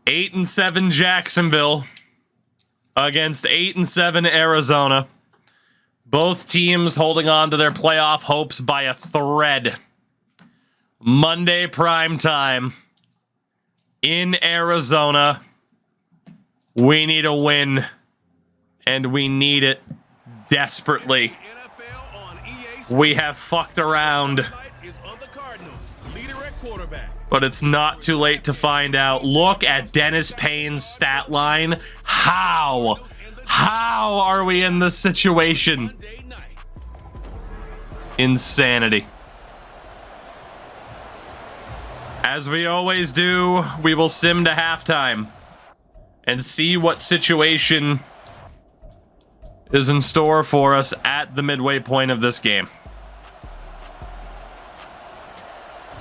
8-7 Jacksonville against 8-7 Arizona. Both teams holding on to their playoff hopes by a thread. Monday prime time in Arizona. We need a win, and we need it desperately. We have fucked around, but it's not too late to find out. Look at Dennis Payne's stat line. How are we in this situation? Insanity. As we always do, we will sim to halftime and see what situation is in store for us at the midway point of this game.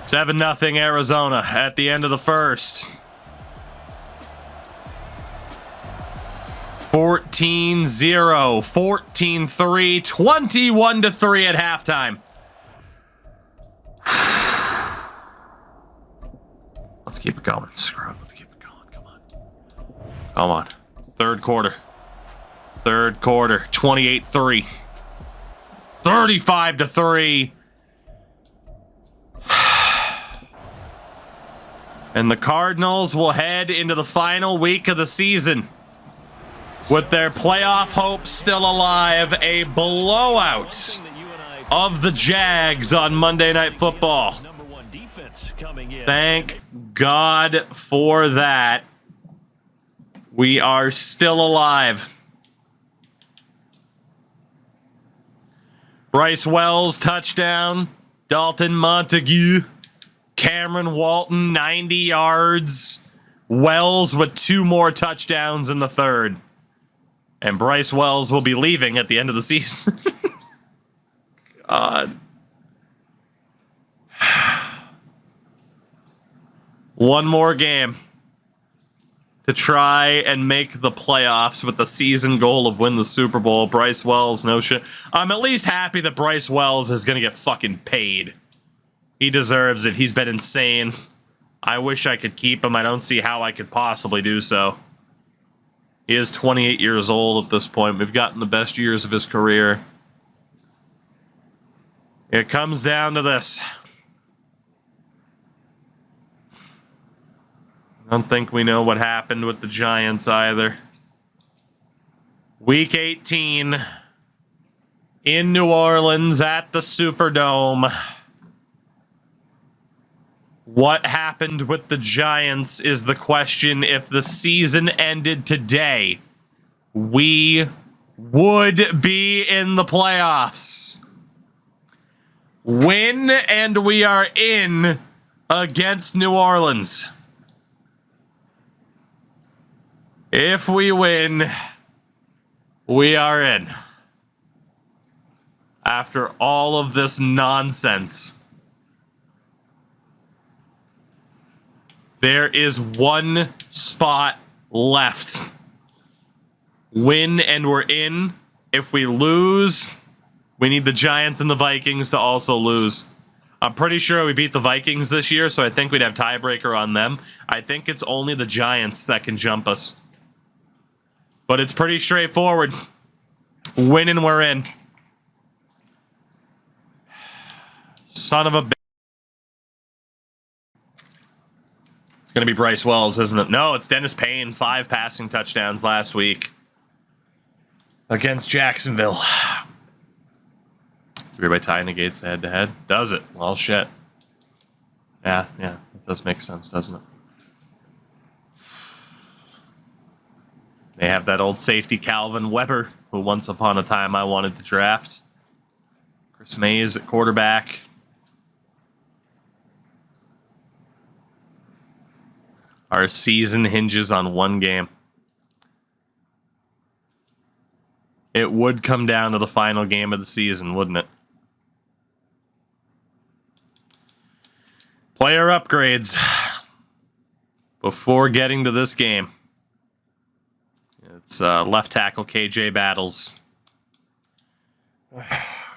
7-0 Arizona at the end of the first. 14-0, 14-3, 21-3 at halftime. Let's keep it going. Screw it. Let's keep it going. Come on. Come on. Third quarter. 28-3. 35-3. And the Cardinals will head into the final week of the season with their playoff hopes still alive. A blowout of the Jags on Monday Night Football. Thank God for that. We are still alive. Bryce Wells, touchdown. Dalton Montague. Cameron Walton, 90 yards. Wells with 2 more touchdowns in the third. And Bryce Wells will be leaving at the end of the season. God. One more game to try and make the playoffs with the season goal of win the Super Bowl. Bryce Wells, no shit. I'm at least happy that Bryce Wells is going to get fucking paid. He deserves it. He's been insane. I wish I could keep him. I don't see how I could possibly do so. He is 28 years old at this point. We've gotten the best years of his career. It comes down to this. I don't think we know what happened with the Giants either. Week 18 in New Orleans at the Superdome. What happened with the Giants is the question. If the season ended today, we would be in the playoffs. Win and we are in against New Orleans. If we win, we are in. After all of this nonsense. There is one spot left. Win and we're in. If we lose, we need the Giants and the Vikings to also lose. I'm pretty sure we beat the Vikings this year, so I think we'd have tiebreaker on them. I think it's only the Giants that can jump us. But it's pretty straightforward. Win and we're in. Son of a bitch. Gonna be Bryce Wells, isn't it? No, it's Dennis Payne. 5 passing touchdowns last week against Jacksonville. Everybody tie negates the head-to-head. Does it? Well, shit. Yeah, it does make sense, doesn't it? They have that old safety Calvin Weber, who once upon a time I wanted to draft. Chris Mays at quarterback. Our season hinges on one game. It would come down to the final game of the season, wouldn't it? Player upgrades before getting to this game. It's left tackle KJ Battles.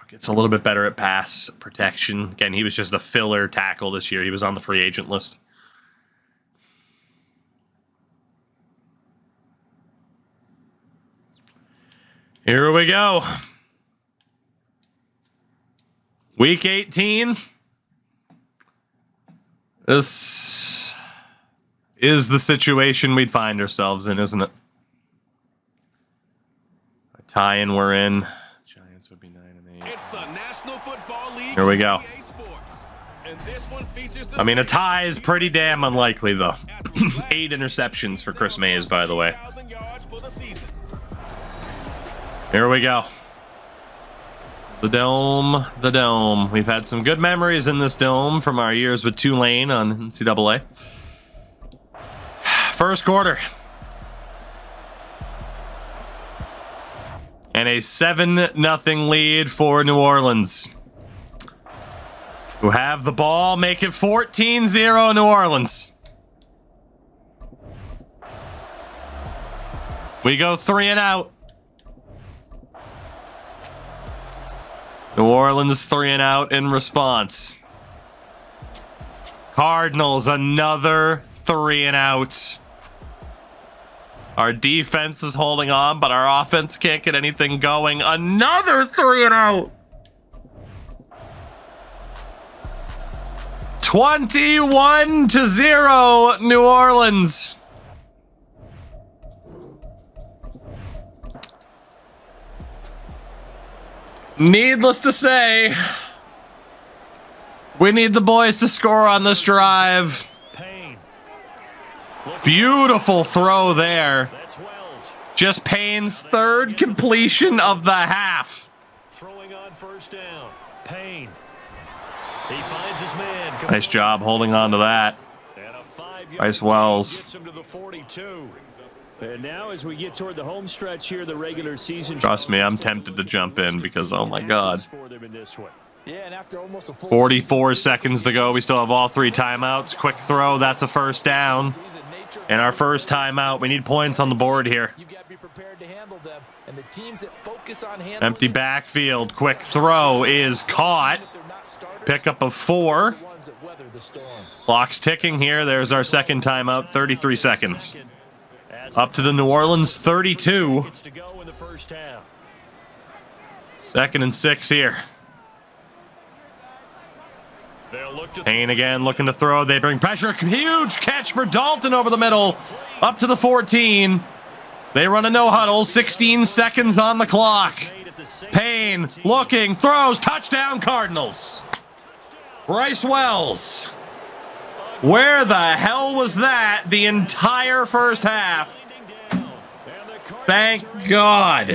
Gets a little bit better at pass protection. Again, he was just a filler tackle this year. He was on the free agent list. Here we go. Week 18. This is the situation we'd find ourselves in, isn't it? A tie-in we're in. Giants would be 9-8. It's the National Football League. Here we go. And this one features the I mean, a tie is pretty damn unlikely, though. 8 interceptions for Chris Mays, by the way. Here we go. The dome, the dome. We've had some good memories in this dome from our years with Tulane on NCAA. First quarter. And a 7-0 lead for New Orleans, who have the ball, make it 14-0 New Orleans. We go 3 and out. New Orleans 3 and out in response. Cardinals another 3 and out. Our defense is holding on, but our offense can't get anything going. Another 3 and out. 21-0 New Orleans. Needless to say, we need the boys to score on this drive. Beautiful throw there. Just Payne's 3rd completion of the half. Throwing on first down. Payne. He finds his man. Nice job holding on to that. Bryce Wells. Gets him to the 42. And now as we get toward the home stretch here, the regular season. Trust me, I'm tempted to jump in because, oh my God. Yeah, and after almost a full 44 seconds to go. We still have all 3 timeouts. Quick throw. That's a first down. And our first timeout. We need points on the board here. You've got to be prepared to handle them. And the teams that focus on handling Empty backfield. Quick throw is caught. Pickup of 4. Clock's ticking here. There's our second timeout. 33 seconds. Up to the New Orleans 32. 2nd and 6 here. Payne again looking to throw. They bring pressure. Huge catch for Dalton over the middle. Up to the 14. They run a no huddle. 16 seconds on the clock. Payne looking, throws, touchdown Cardinals. Bryce Wells. Where the hell was that the entire first half? Thank God.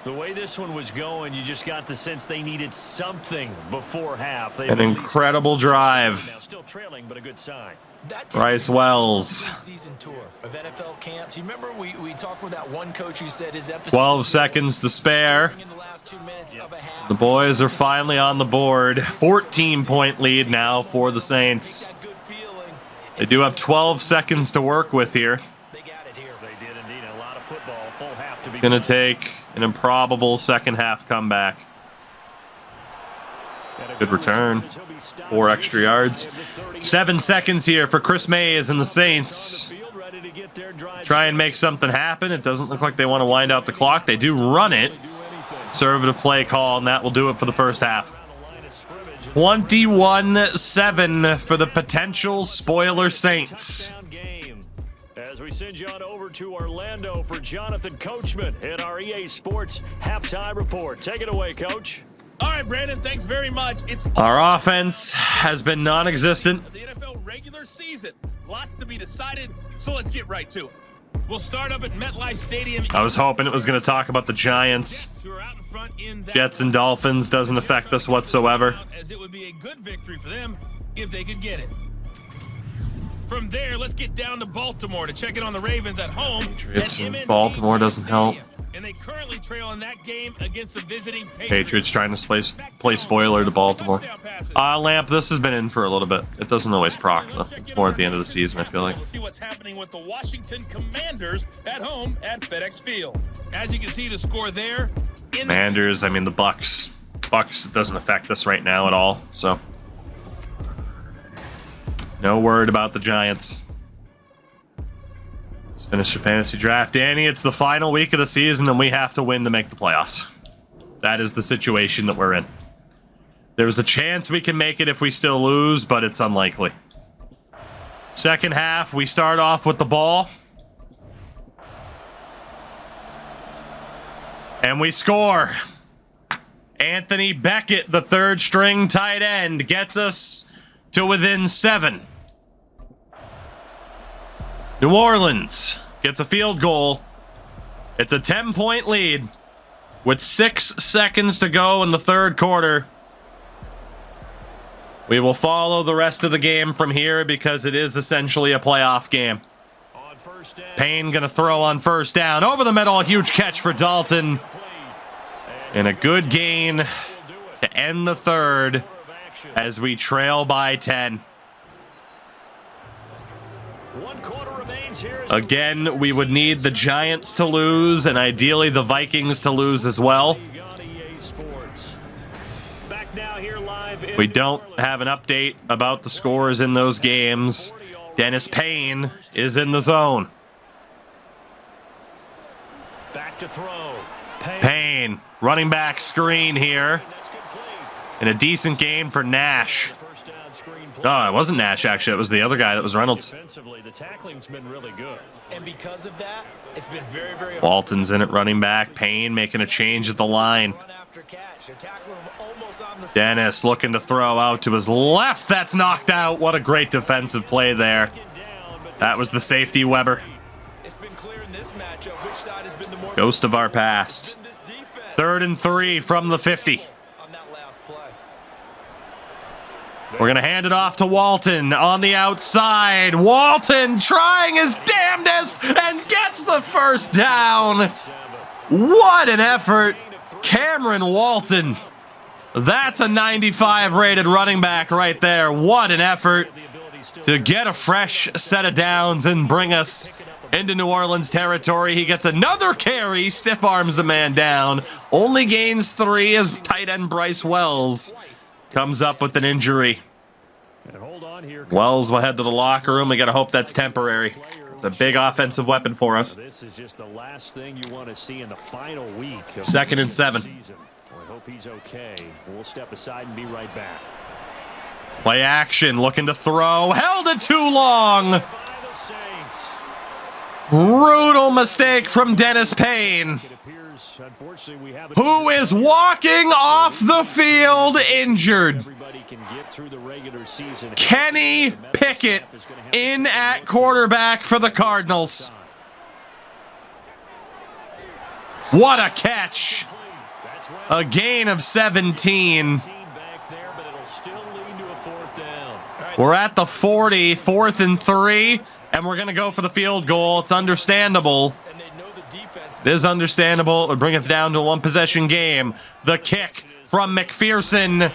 The way this one was going, you just got the sense they needed something before half. An incredible drive. Still trailing, but a good sign. Bryce Wells. season tour of NFL camps. You remember we talked with that one coach who said his emphasis 12 seconds to spare. in the last 2 minutes of a half. The boys are finally on the board. 14-point lead now for the Saints. Good feeling. They do have 12 seconds to work with here. They got it here. They did indeed. A lot of football. Full half to be. It's going to take an improbable second half comeback. Good return. 4 extra yards. 7 seconds here for Chris Mays and the Saints. Try and make something happen. It doesn't look like they want to wind out the clock. They do run it. Conservative play call, and that will do it for the first half. 21-7 for the potential spoiler Saints. As we send you on over to Orlando for Jonathan Coachman in our EA Sports halftime report. Take it away, Coach. All right, Brandon, thanks very much. It's Our offense has been non-existent. the NFL regular season. Lots to be decided, so let's get right to it. We'll start up at MetLife Stadium. I was hoping it was going to talk about the Giants. Who are out in front in that Jets and Dolphins doesn't affect us whatsoever. as it would be a good victory for them if they could get it. From there, let's get down to Baltimore to check in on the Ravens at home. Patriots at and MNP Baltimore doesn't help. Stadium. And they currently trail in that game against the visiting Patriots trying to play spoiler to Baltimore. Lamp, this has been in for a little bit. It doesn't always proc, though. It's more at the end of the season, I feel like. We'll see what's happening with the Washington Commanders at home at FedEx Field. As you can see, the score there. Commanders, I mean, the Bucks. Bucks doesn't affect us right now at all, so. No word about the Giants. Finish your fantasy draft. Danny, it's the final week of the season, and we have to win to make the playoffs. That is the situation that we're in. There's a chance we can make it if we still lose, but it's unlikely. Second half, we start off with the ball. And we score. Anthony Beckett, the third string tight end, gets us to within 7. New Orleans gets a field goal. It's a 10-point lead with 6 seconds to go in the third quarter. We will follow the rest of the game from here because it is essentially a playoff game. Payne gonna throw on first down. Over the middle, a huge catch for Dalton. And a good gain to end the third as we trail by 10. Again, we would need the Giants to lose and ideally the Vikings to lose as well. We don't have an update about the scores in those games. Dennis Payne is in the zone. Back to throw. Payne, running back screen here. And a decent game for Nash. Oh, it wasn't Nash, actually. It was the other guy. That was Reynolds. The tackling's been really good. And because of that, it's been very, very hard. Walton's in at running back. Payne making a change at the line. Run after catch. They're tackling him almost on the Dennis looking to throw out to his left. That's knocked out. What a great defensive play there. That was the safety, Weber. It's been clear in this matchup which side has been the more Ghost of our past. 3rd and 3 from the 50. on that last play. We're going to hand it off to Walton on the outside. Walton trying his damnedest and gets the first down. What an effort. Cameron Walton. That's a 95 rated running back right there. What an effort to get a fresh set of downs and bring us into New Orleans territory. He gets another carry, stiff arms a man down. Only gains 3 as tight end Bryce Wells comes up with an injury. Wells will head to the locker room. We got to hope that's temporary. It's a big offensive weapon for us. This is just the last thing you want to see in the final week. 2nd and 7. I hope he's okay. We'll step aside and be right back. Play action, looking to throw. Held it too long. Brutal mistake from Dennis Payne, who is walking off the field injured. Kenny Pickett in at quarterback for the Cardinals. What a catch. A gain of 17. We're at the 40, 4th and 3, and we're going to go for the field goal. It's understandable. It is understandable. It would bring it down to a 1-possession game. The kick from McPherson.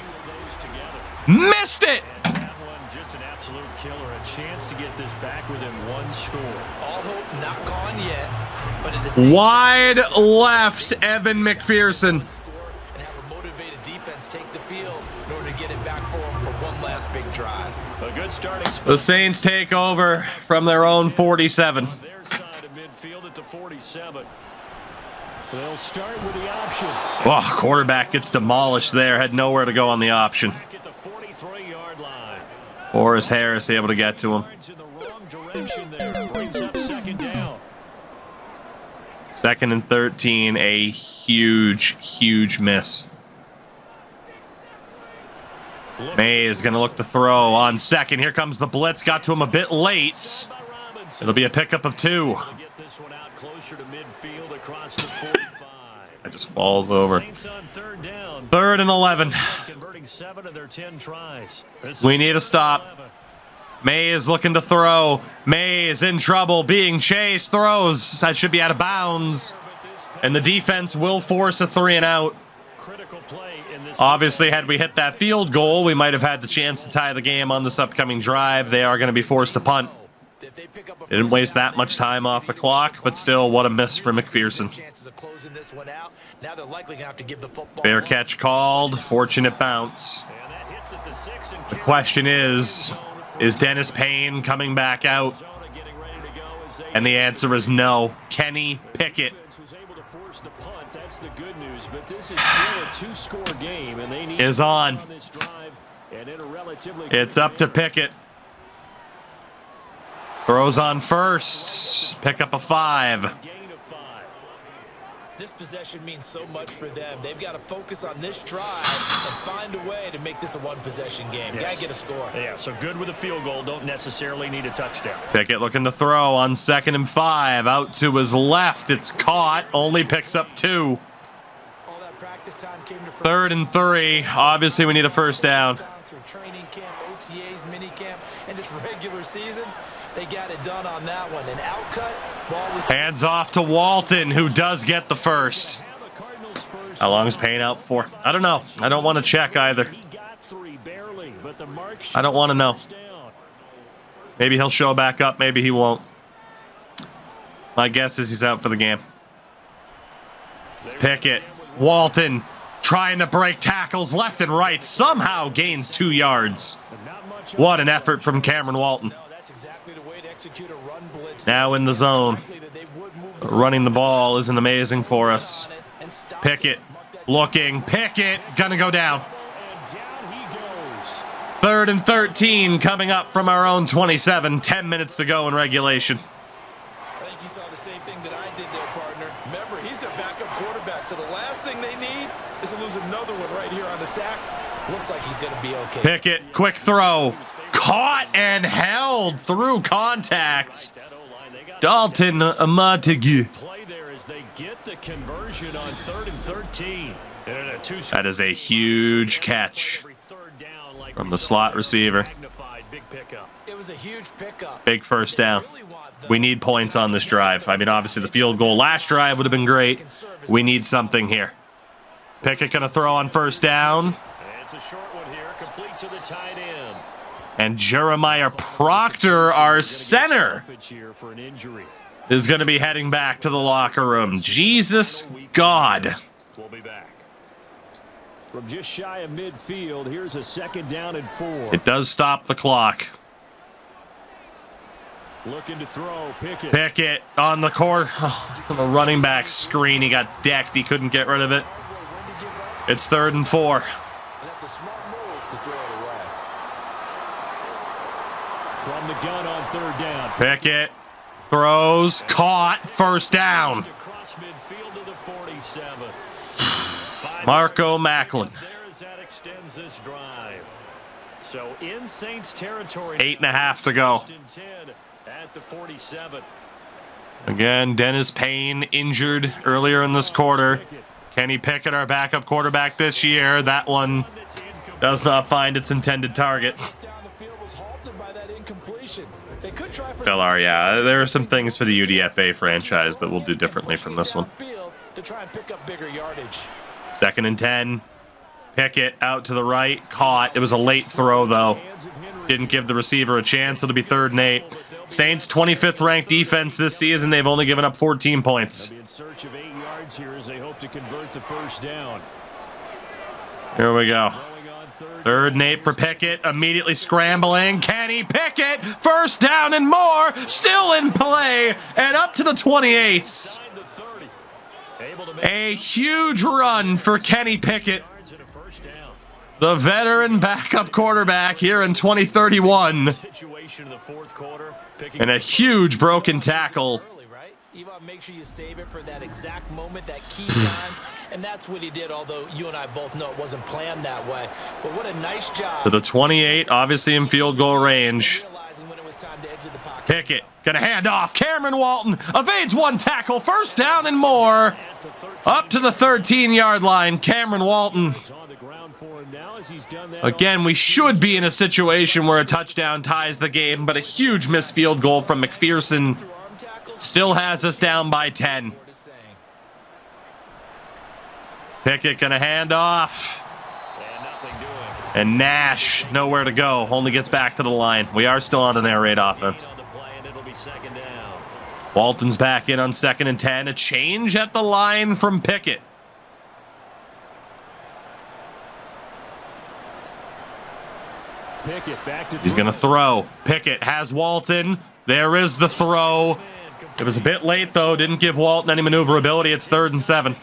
Missed it! That one just an absolute killer. A chance to get this back within 1 score. All hope not gone yet, but at the same Wide left, Evan McPherson. and have a motivated defense take the field in order to get it back for them for one last big drive. A good starting spot. The Saints take over from their own 47. On their side of midfield at the 47. They'll start with the option. Oh, quarterback gets demolished there. Had nowhere to go on the option. Back at the 43-yard line. Forrest Harris able to get to him. In the wrong direction there. Brings up 2nd down. 2nd and 13, a huge miss. May is going to look to throw on 2nd. Here comes the blitz. Got to him a bit late. It'll be a pickup of 2. Get this one out closer to midfield across the 45. That just falls over. Saints on 3rd down. 3rd and 11. Converting 7 of their 10 tries. We need a stop. May is looking to throw. May is in trouble, being chased. Throws. That should be out of bounds. And the defense will force a 3 and out. Critical play in this. Obviously, had we hit that field goal, we might have had the chance to tie the game on this upcoming drive. They are going to be forced to punt. If they pick up a Didn't waste that much time off the clock, but still, what a miss for McPherson. chances of closing this one out, now they're likely going to have to give the football Fair up. catch called. Fortunate bounce. And that hits at the 6 and The question is Dennis Payne coming back out? Arizona getting ready to go as And the answer is no. Kenny Pickett That's the good news, but this is still a two-score game, and they need is on. This drive and in a relatively It's up to Pickett. Throws on first. Pick up a 5. gain of 5. This possession means so much for them. They've got to focus on this drive and find a way to make this a one-possession game. Got to get a score. Yeah, so good with a field goal. Don't necessarily need a touchdown. Pickett looking to throw on 2nd and 5. Out to his left. It's caught. Only picks up 2. All that practice time came to 3rd and 3. Obviously, we need a first down. Through training camp, OTAs, mini camp, and just regular season, they got it done on that one. An outcut, ball was Hands off to Walton, who does get the first. How long is Payne out for? I don't know. I don't want to check either. He got 3 barely, but the mark I don't want to know. shows down. Maybe he'll show back up. Maybe he won't. My guess is he's out for the game. Pickett. Walton trying to break tackles left and right. Somehow gains 2 yards. What an effort from Cameron Walton. No, that's exactly the way to execute a run blitz. Now in the zone. Running the ball isn't amazing for us. Pickett looking. Pickett gonna go down. And down he goes. 3rd and 13 coming up from our own 27. 10 minutes to go in regulation. I think you saw the same thing that I did there, partner. Remember, he's their backup quarterback, so the last thing they need is to lose another one right here on the sack. Looks like he's going to be okay. Pickett, quick throw. Caught and held through contact. Dalton Montague. Play there as they get the conversion on 3rd and 13. And a two-score That is a huge catch every third down like from we the saw slot there. receiver. Magnified big pickup. It was a huge pickup. Big first down. Really want the- We need points on this drive. I mean, obviously the field goal last drive would have been great. We need something here. Pickett gonna throw on first down. And it's a short one here, complete to the tight end. And Jeremiah Proctor, our center, Stoppage here for an injury. is going to be heading back to the locker room. Jesus God. We'll be back. From just shy of midfield, here's a 2nd down and 4. It does stop the clock. Looking to throw, Pickett. Pickett on the court. On the running back screen, he got decked. He couldn't get rid of it. It's 3rd and 4. And that's a smart move to throw it away. From the gun on 3rd down. Pickett throws, caught, first down. Across midfield to the 47. Marco Macklin. There as that extends this drive. So in Saints territory. 8.5 to go. 1st and 10 at the 47. Again, Dennis Payne injured earlier in this quarter. Kenny Pickett, our backup quarterback this year. That one does not find its intended target. Down the field was halted by that incompletion. They could try for LR, yeah, there are some things for the UDFA franchise that we'll do differently from this one. downfield to try and pick up bigger yardage. 2nd and 10. Pickett out to the right, caught. It was a late throw, though. Didn't give the receiver a chance. It'll be 3rd and 8. Saints 25th ranked defense this season. They've only given up 14 points. In search of 8 yards here as they hope to convert the first down. Here we go. Going on 3rd and 8 for Pickett. Immediately scrambling. Kenny Pickett. First down and more. Still in play. And up to the 28. to 30. Able to make A huge run for Kenny Pickett, yards and a first down. the veteran backup quarterback here in 2031. Situation in the 4th quarter. Picking And a up the huge broken tackle. Early, right? You want to make sure you save it for that exact moment, that key time. And that's what he did, although you and I both know it wasn't planned that way. But what a nice job. To the 28, obviously in field goal range. Realizing when it was time to exit the pocket. Pickett gonna hand off. Cameron Walton evades one tackle. First down and more. Up to the 13-yard line. Cameron Walton. It's on the ground for him now as he's done that. Again, we should be in a situation where a touchdown ties the game, but a huge missed field goal from McPherson Arm tackles. still has us down by 10. What is saying. Pickett gonna hand off. And nothing doing. And Nash, nowhere to go. Only gets back to the line. We are still on an air raid offense. On the play, and it'll be 2nd down. Walton's back in on 2nd and 10. A change at the line from Pickett. Pickett back to He's going to throw. Pickett has Walton. There is the throw. It was a bit late, though. Didn't give Walton any maneuverability. It's 3rd and 7.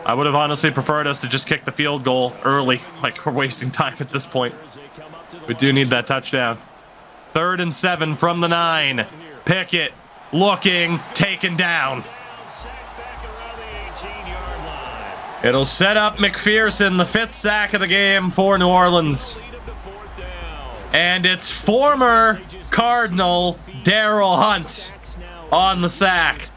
I would have honestly preferred us to just kick the field goal early. Like, we're wasting time at this point. We do need that touchdown. 3rd and 7 from the 9. Pickett looking, taken down. It'll set up McPherson, the 5th sack of the game for New Orleans. And it's former Cardinal Daryl Hunt on the sack.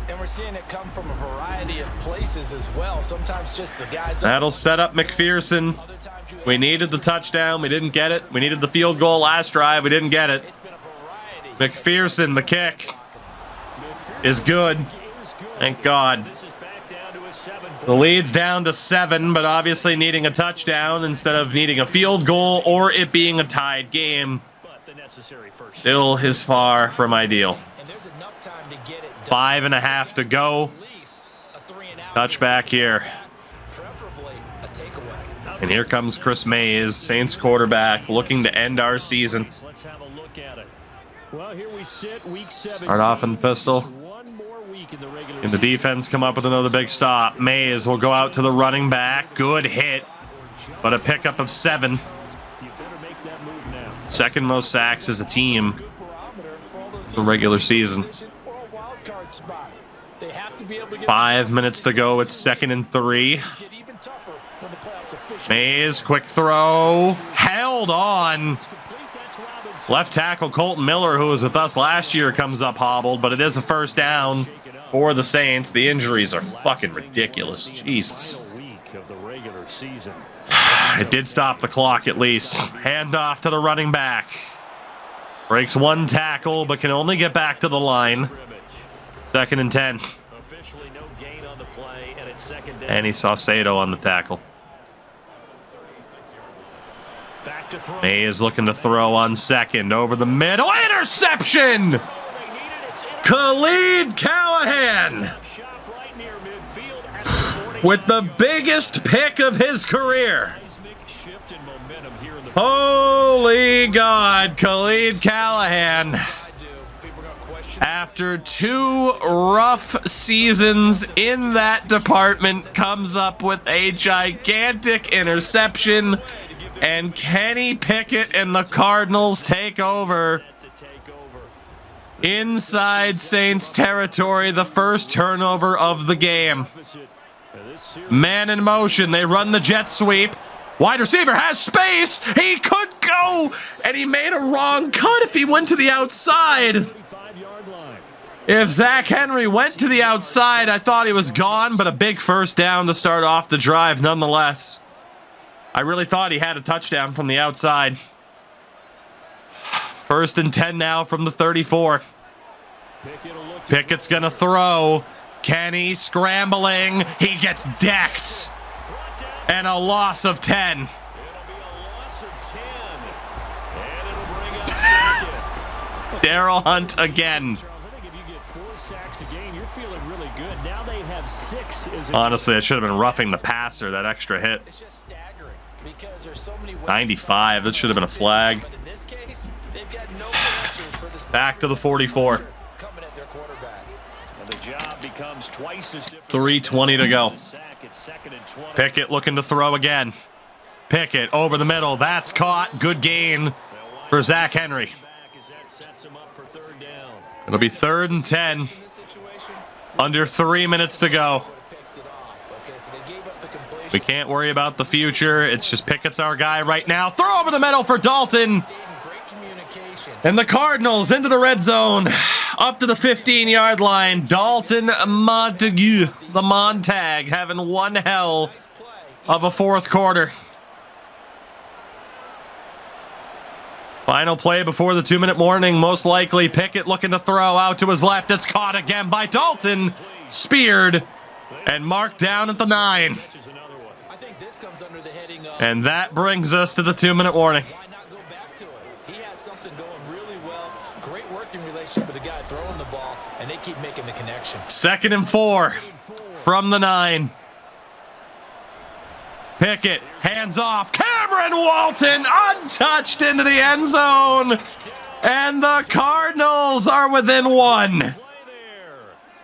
And we're seeing it come from a variety of places as well. Sometimes just the guys. That'll set up McPherson. We needed the touchdown. We didn't get it. We needed the field goal last drive. We didn't get it. McPherson, the kick is good. Thank God. The lead's down to 7, but obviously needing a touchdown instead of needing a field goal or it being a tied game still is far from ideal. 5.5 to go. Touchback here. And here comes Chris Mays, Saints quarterback, looking to end our season. Let's have a look at it. Well, here we sit, week 7. Start off in the pistol. One more week in the regular And the defense come up with another big stop. Mays will go out to the running back. Good hit, but a pickup of 7. You better make that move now. Second most sacks as a team in the regular season. 5 minutes to go. It's 2nd and 3. Mays, quick throw. Held on. Left tackle Colton Miller, who was with us last year, comes up hobbled, but it is a first down for the Saints. The injuries are fucking ridiculous. Jesus. It did stop the clock at least. Hand off to the running back. Breaks 1 tackle, but can only get back to the line. 2nd and 10. And he saw Sato on the tackle. Mays looking to throw on 2nd. Over the middle. Interception! Khalid Callahan! With the biggest pick of his career. Holy God, Khalid Callahan. After 2 rough seasons in that department, comes up with a gigantic interception, and Kenny Pickett and the Cardinals take over inside Saints territory, the first turnover of the game. Man in motion, they run the jet sweep. Wide receiver has space. He could go, and he made a wrong cut if he went to the outside. If Zach Henry went to the outside, I thought he was gone, but a big first down to start off the drive nonetheless. I really thought he had a touchdown from the outside. 1st and 10 now from the 34. Pickett's going to throw. Kenny scrambling. He gets decked. And a loss of 10. Daryl Hunt again. Honestly, it should have been roughing the passer, that extra hit. 95, that should have been a flag. Back to the 44. 3:20 to go. Pickett looking to throw again. Pickett over the middle. That's caught. Good gain for Zach Henry. It'll be 3rd and 10. Under 3 minutes to go. We can't worry about the future. It's just Pickett's our guy right now. Throw over the middle for Dalton. And the Cardinals into the red zone. Up to the 15-yard line. Dalton Montague, the Montag, having one hell of a fourth quarter. Final play before the 2-minute warning. Most likely Pickett looking to throw out to his left. It's caught again by Dalton. Speared and marked down at the 9. And that brings us to the 2-minute warning. Why not go back to it? He has something going really well. Great working relationship with the guy throwing the ball, and they keep making the connection. 2nd and 4 from the 9. Pickett, hands off. Cameron Walton, untouched into the end zone. And the Cardinals are within one.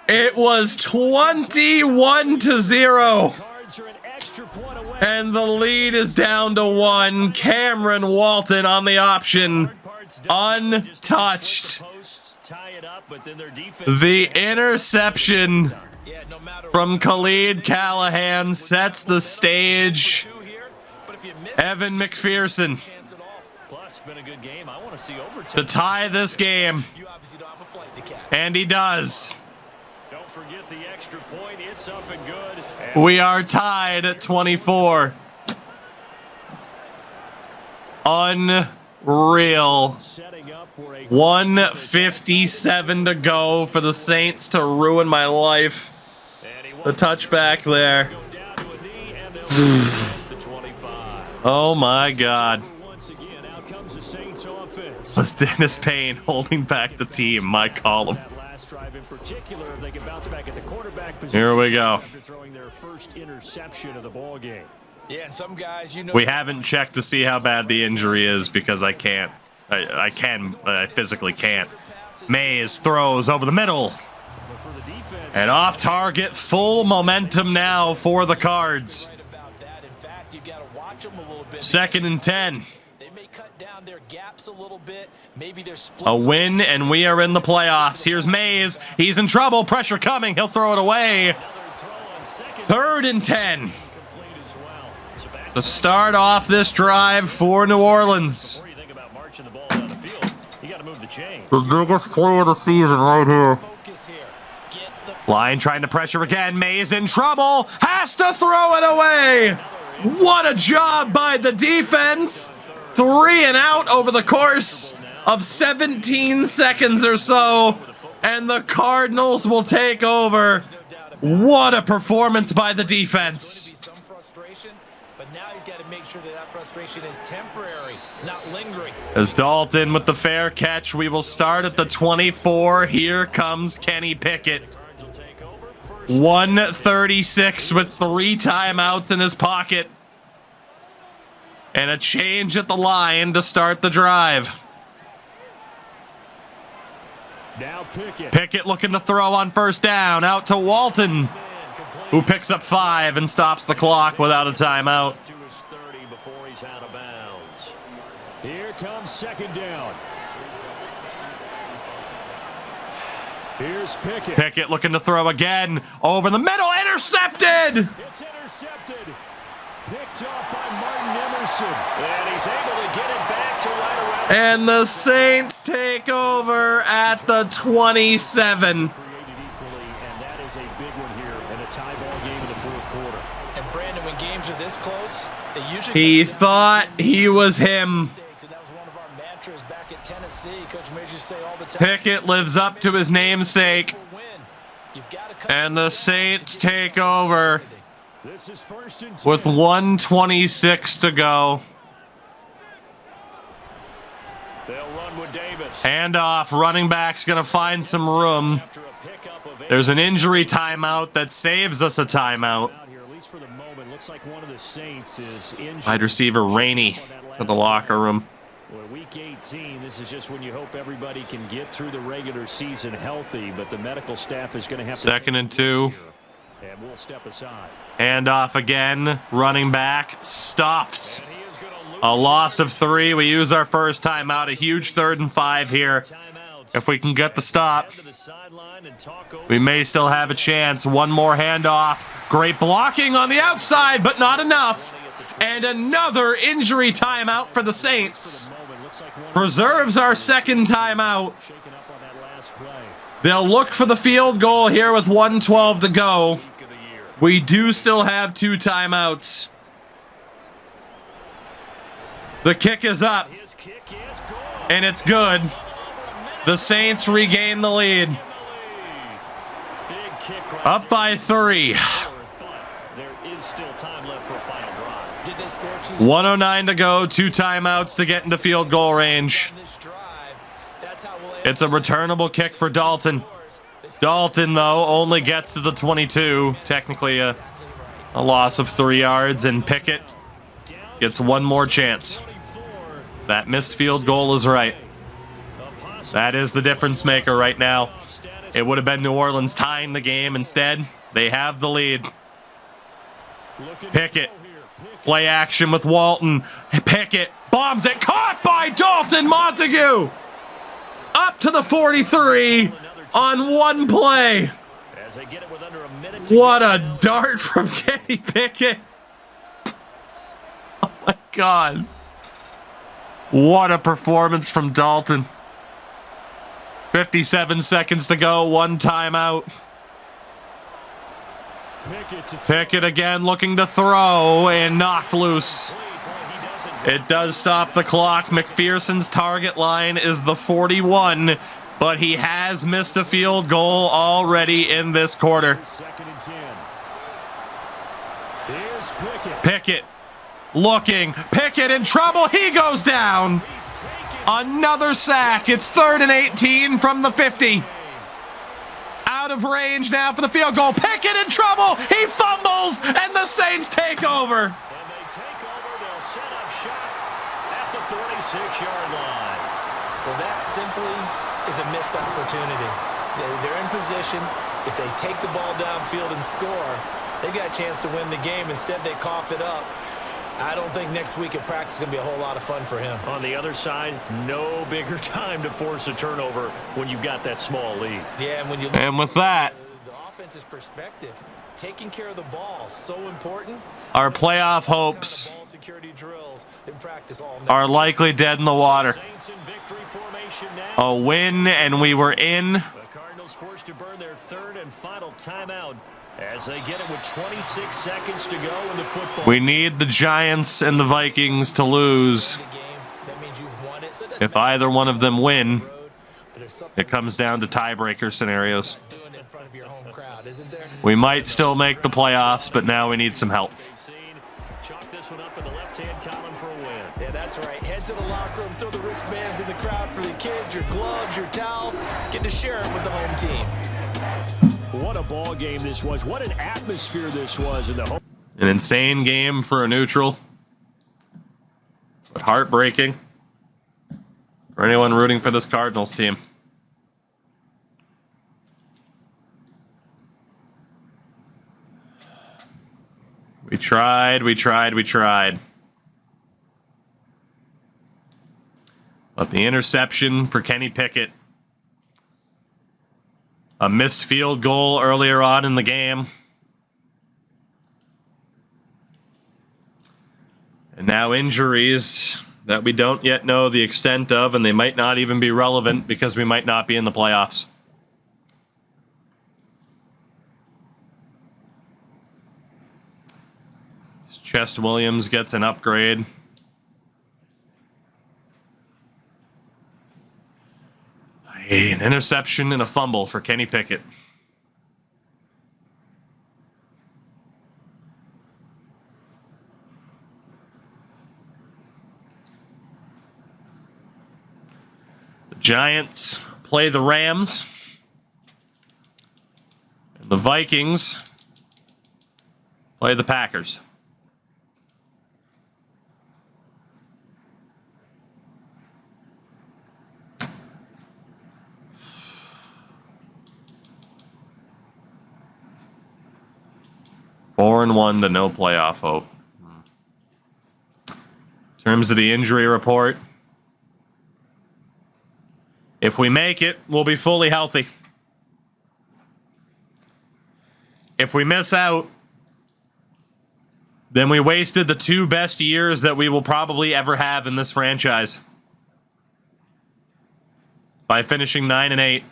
It was 21-0. And the lead is down to one. Cameron Walton on the option. Untouched. The interception from Khalid Callahan sets the stage. Evan McPherson to tie this game. And he does. Don't forget the extra point. It's up and good. We are tied at 24. Unreal. 1:57 to go for the Saints to ruin my life. The touchback there. Oh my God. Was Dennis Payne holding back the team? My column. Here we go. Yeah, some guys, you know. We haven't checked to see how bad the injury is because I can't. I physically can't. Mays throws over the middle. And off target, full momentum now for the Cards. 2nd and 10. A win, and we are in the playoffs. Here's Mays. He's in trouble. Pressure coming. He'll throw it away. 3rd and 10. To start off this drive for New Orleans. The biggest play of the season right here. Line trying to pressure again. Mays in trouble. Has to throw it away. What a job by the defense. 3 and out over the course of 17 seconds or so. And the Cardinals will take over. What a performance by the defense. But now he's got to make sure that frustration is temporary, not lingering. As Dalton with the fair catch, we will start at the 24. Here comes Kenny Pickett. 1:36 with 3 timeouts in his pocket. And a change at the line to start the drive. Now Pickett looking to throw on 1st down. Out to Walton, who picks up 5 and stops the clock without a timeout. Here comes 2nd down. Here's Pickett. Pickett looking to throw again. Over the middle. Intercepted! It's intercepted. Picked off by Martin Emerson. And he's able to get it back to right around. And the Saints take over at the 27. And that is a big one here in a tie ball game in the 4th quarter. And Brandon, when games are this close, they usually He thought he was him. Pickett lives up to his namesake. And the Saints take over with 1:26 to go. They'll run with Davis. Handoff. Running back's going to find some room. There's an injury timeout that saves us a timeout. Wide receiver Rainey to the locker room. Well, week 18, this is just when you hope everybody can get through the regular season healthy, but the medical staff is going to have to... 2nd and 2. And we'll step aside. Handoff again. Running back stuffed. A loss of 3. We use our first timeout. A huge 3rd and 5 here. If we can get the stop, we may still have a chance. One more handoff. Great blocking on the outside, but not enough. And another injury timeout for the Saints. Preserves our 2nd timeout. They'll look for the field goal here with 1:12 to go. We do still have 2 timeouts. The kick is up. And it's good. The Saints regain the lead. Up by 3. 1:09 to go. 2 timeouts to get into field goal range. It's a returnable kick for Dalton. Dalton, though, only gets to the 22. Technically a loss of 3 yards, and Pickett gets one more chance. That missed field goal is right. That is the difference maker right now. It would have been New Orleans tying the game. Instead, they have the lead. Pickett. Play action with Walton. Pickett bombs it. Caught by Dalton Montague. Up to the 43 on one play. What a dart from Kenny Pickett. Oh my God. What a performance from Dalton. 57 seconds to go, one timeout. Pickett again looking to throw and knocked loose. It does stop the clock. McPherson's target line is the 41, but he has missed a field goal already in this quarter. Pickett looking. Pickett in trouble. He goes down. Another sack. It's 3rd and 18 from the 50. Out of range now for the field goal. Pickett in trouble. He fumbles, and the Saints take over. And they take over. They'll set up shop at the 46-yard line. Well, that simply is a missed opportunity. They're in position. If they take the ball downfield and score, they got a chance to win the game. Instead, they cough it up. I don't think next week at practice is going to be a whole lot of fun for him. On the other side, no bigger time to force a turnover when you've got that small lead. Yeah, and when you look And with that, the offense's perspective, taking care of the ball is so important. our playoff hopes are likely dead in the water. A win, and we were in. The Cardinals forced to burn their 3rd and final timeout as they get it with 26 seconds to go in the football. We need the Giants and the Vikings to lose. If either one of them win, it comes down to tiebreaker scenarios. We might still make the playoffs, but now we need some help. Chalk this one up in the left-hand column for a win. Yeah, that's right. Head to the locker room, throw the wristbands in the crowd for the kids, your gloves, your towels. Get to share it with the home team. What a ball game this was. What an atmosphere this was in the home. An insane game for a neutral, but heartbreaking for anyone rooting for this Cardinals team. We tried. But the interception for Kenny Pickett, a missed field goal earlier on in the game, and now injuries that we don't yet know the extent of, and they might not even be relevant because we might not be in the playoffs. Chest Williams gets an upgrade. An interception and a fumble for Kenny Pickett. The Giants play the Rams. And the Vikings play the Packers. Four and 1 to no playoff hope. In terms of the injury report, if we make it, we'll be fully healthy. If we miss out, then we wasted the 2 best years that we will probably ever have in this franchise by finishing 9-8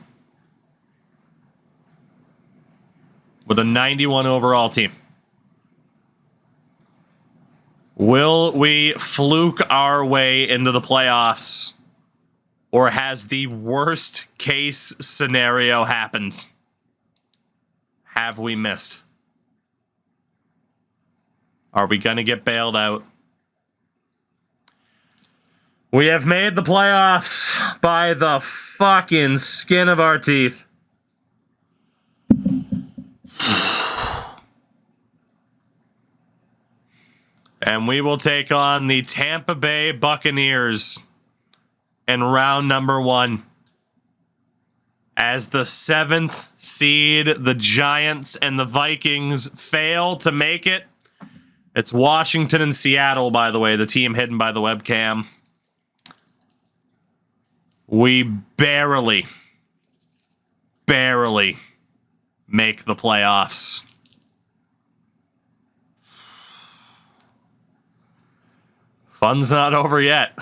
with a 91 overall team. Will we fluke our way into the playoffs, or has the worst case scenario happened? Have we missed? Are we going to get bailed out? We have made the playoffs by the fucking skin of our teeth. And we will take on the Tampa Bay Buccaneers in round number 1. As the 7th seed, the Giants and the Vikings fail to make it. It's Washington and Seattle, by the way, the team hidden by the webcam. We barely make the playoffs. Fun's not over yet.